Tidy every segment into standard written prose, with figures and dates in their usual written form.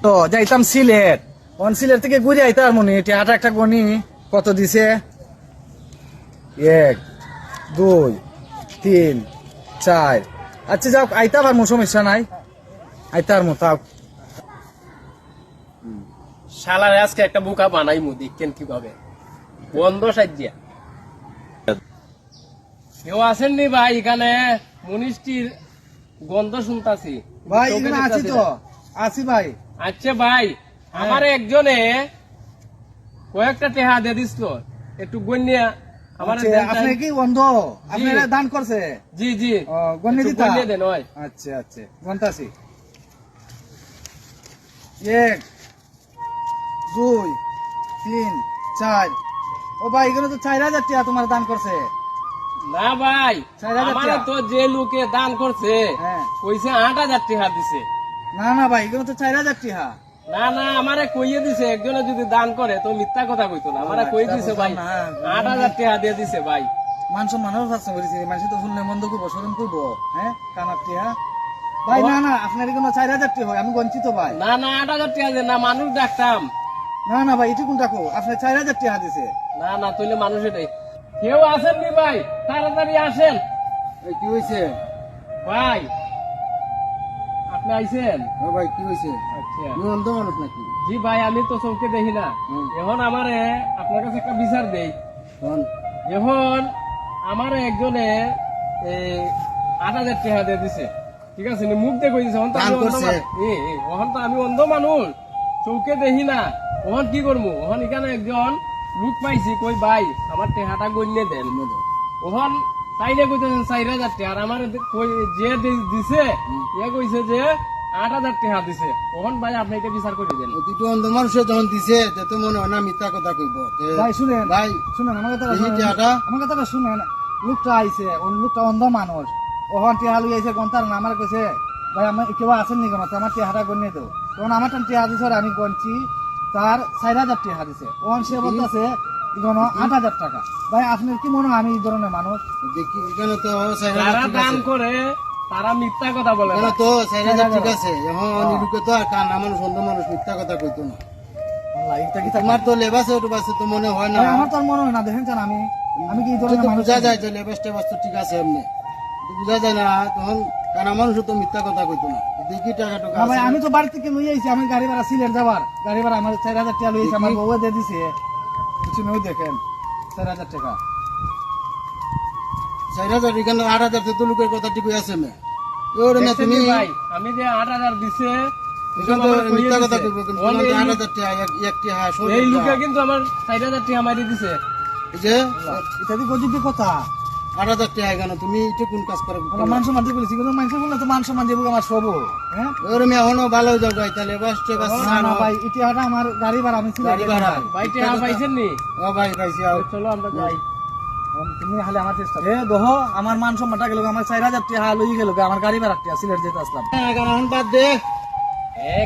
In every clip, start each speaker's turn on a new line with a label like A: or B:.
A: তো যাইতাম সিলেট, সিলেট থেকে ঘুরে আইতাম মনে টিয়াটা একটা গনি কত দিছে 1 2 3 4। আচ্ছা যাও আইতা পারমু, সমস্যা নাই, আইতার মতো।
B: শালার আজকে একটা বোকা বানাইমু, দেখেন কিভাবে বন্ধ সাজিয়া। কেউ আসেননি ভাই এখানে? মনিষ্টির গন্ধ শুনতাছি
A: ভাই। এখানে আছি তো, আছি ভাই।
B: আচ্ছা ভাই, আমার একজনে কয়েকটা টেহা দিয়ে দিছিল, একটু গন্যা আমার।
A: আপনি কি বন্ধ? আপনি দান করছে?
B: জি জি,
A: গন্যা দিতা
B: দেন।
A: আচ্ছা আচ্ছা, গন্তাছি। 1 2 3 4। ও ভাই এখানে তো 4000 টাকা তোমার দান করছে।
B: না ভাই,
A: 4000
B: আমার
A: টাকা।
B: তো যে লোকে দান করছে কইছে 8000 টাকা দিছে।
A: না না ভাই, এখানে তো 4000 টাকা।
B: না না, আমারে কইয়ে দিছে, একজনে যদি দান করে তো মিথ্যা কথা কইতো না, আমারে কই দিছে ভাই 8000 টাকা দিয়ে দিছে ভাই।
A: মানুষ মানুষ ভাবছে করেছি, মানুষ তো শুনলে মন্দ করবো, শরম করবো। হ্যাঁ, কানার টাকা ভাই। না না, আপনার এখানে 4000 টাকা হয়, আমি বঞ্চিত ভাই।
B: না না, 8000 টাকা দিয়ে না, মানুষ ডাকতাম।
A: না না ভাই, এটুকুন রাখো, আপনি 4000 টাকা দিছে।
B: না না, তাইলে মানুষ এটাই। কেউ আসেন নি ভাই? তাড়াতাড়ি আসেন।
A: কি হয়েছে
B: ভাই আপনি আইছেন?
A: ভাই? কি হয়েছে?
B: আচ্ছা
A: অন্ধ মানুষ নাকি?
B: জি ভাই, আমি তো চৌকে দেখি না। এখন আমারে আপনার কাছে একটা বিচার দেই। এখন আমার একজনে 8000 টাকা দিয়ে দিছে, ঠিক আছে? মুখ দিয়ে কই দিছে। ওখান তো আমি অন্ধ মানুষ, চৌকে দেখি না। ওখান কি করবো? ওখান এখানে একজন লোক পাইছি, কই ভাই আমার টেহাটা গণ্যে দেন। ওখান তাইলে কইতেছেন 4000 টাকা, আর আমার যে দিছে এ কইছে যে 8000 টাকা দিছে। ওখান ভাই আপনি এটা বিচার করে দেন।
C: দুটো অন্ধ মানুষে যখন দিছে তো মনে হয় না মিথ্যা কথা কইব।
A: ভাই শুনেন,
C: ভাই
A: শুনেন আমার কথা, আমার কথাটা শুনেন। লোকটা আইছে, লোকটা অন্ধ মানুষ, ওখান টিহা লই আইছে গন্তার না। আমার কইছে ভাই আমার কেউ আছেন নি কেন, আমার টিহাটা গণ্যে দেও। তখন আমার টিহা দিছে, আমি গনছি তার 4000 টাকা দিছে। ওখান সে বলতেছে 8000 টাকা। ভাই আপনার কি মনে হয় আমি এই ধরনের মানুষ?
C: দেখি এখানে তো
B: যারা দান করে তারা মিথ্যা কথা বলে।
C: এখানে তো 4000 ঠিক আছে। এখন নিরুকে তো আর কানা মানুষ অন্ধ মানুষ মিথ্যা কথা কইতো না। তোমার তো লেবাস তো মনে হয় না।
A: আমার তো মনে হয় না। দেখেন চান আমি কি এই ধরনের মানুষ?
C: বুঝা যায় যে লেবাস টেবাস তো ঠিক আছে, এমনি বুঝা যায় না। তখন কানা মানুষ তো মিথ্যা কথা কইতো না। দেখি টাকা টাকা
A: ভাই, আমি তো বাড়ি থেকে লই আইছি, আমি গাড়ি ভাড়া সিলেট যাবার গাড়ি ভাড়া আমার 4000 টাকা লই আইছি। আমার বউ দিয়ে দিছে কিছু নই, দেখেন 4000 টাকা।
C: 4000 এখানে 8000 তো লোকের কথা ঠিক আছে মে। ওরে না তুমি
B: ভাই আমি যে 8000 দিছে
C: এখানে তো মিথ্যা কথা কইব, কিন্তু 8000 টাকা একটি হ্যাঁ
B: এই লোকে কিন্তু আমার 4000 টাকা মারি দিছে।
C: এই যে
A: ইত্যাদি গজিতে কথা
C: 8000 টাকা এখানে তুমি এটা কোন কাজ করো?
A: মান সম্মান দিয়ে বলেছি, কিন্তু মানুষ বললে তো মান সম্মান দেবো আমার সব। হ্যাঁ,
C: ওরে মে এখনো ভালো জায়গায় তাহলে বাস টেবাস
A: না ভাই, ইতিহাসটা আমার গাড়ি ভাড়া, আমি
C: গাড়ি ভাড়া
B: ভাই টাকা পাইছেন নি?
C: ও ভাই পাইছি।
B: চলো আমরা যাই।
A: তুমি হালে আমার চেষ্টা দহ, আমার মান সম্মানটা গেল, আমার 4000 টাকা লই গেল, আমার গাড়ি ভাড়া টাকা সিলেট যেতে আসলাম।
C: এখন বাদ দে,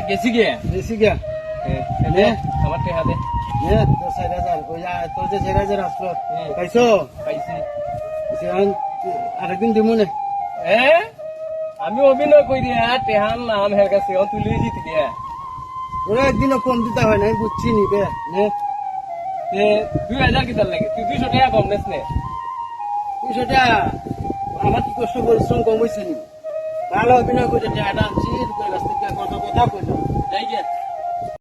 B: গেছি গিয়া
C: বেশি গিয়া
B: আমার টাকা দে।
C: তো 4000 ওই তোর যে 4000 আসলো পাইছো?
B: পাইছি।
C: আরেকদিন দিব না।
B: আমি অভিনয় করি টেহান নাম হের কাছে তুই লিয়ে জিতে গিয়া।
C: ওরা একদিনও কম দিতে হয় না, আমি বুঝছি নিবে
B: 2000 কিতার লাগে? তুই 200 টাকা কম নেস নে।
C: 200 টাকা আমার কি কষ্ট পরিশ্রম কম হয়েছে নি? ভালো অভিনয় করে টাকাটা আনছি, লোকের কাছ থেকে কথা কথা কইল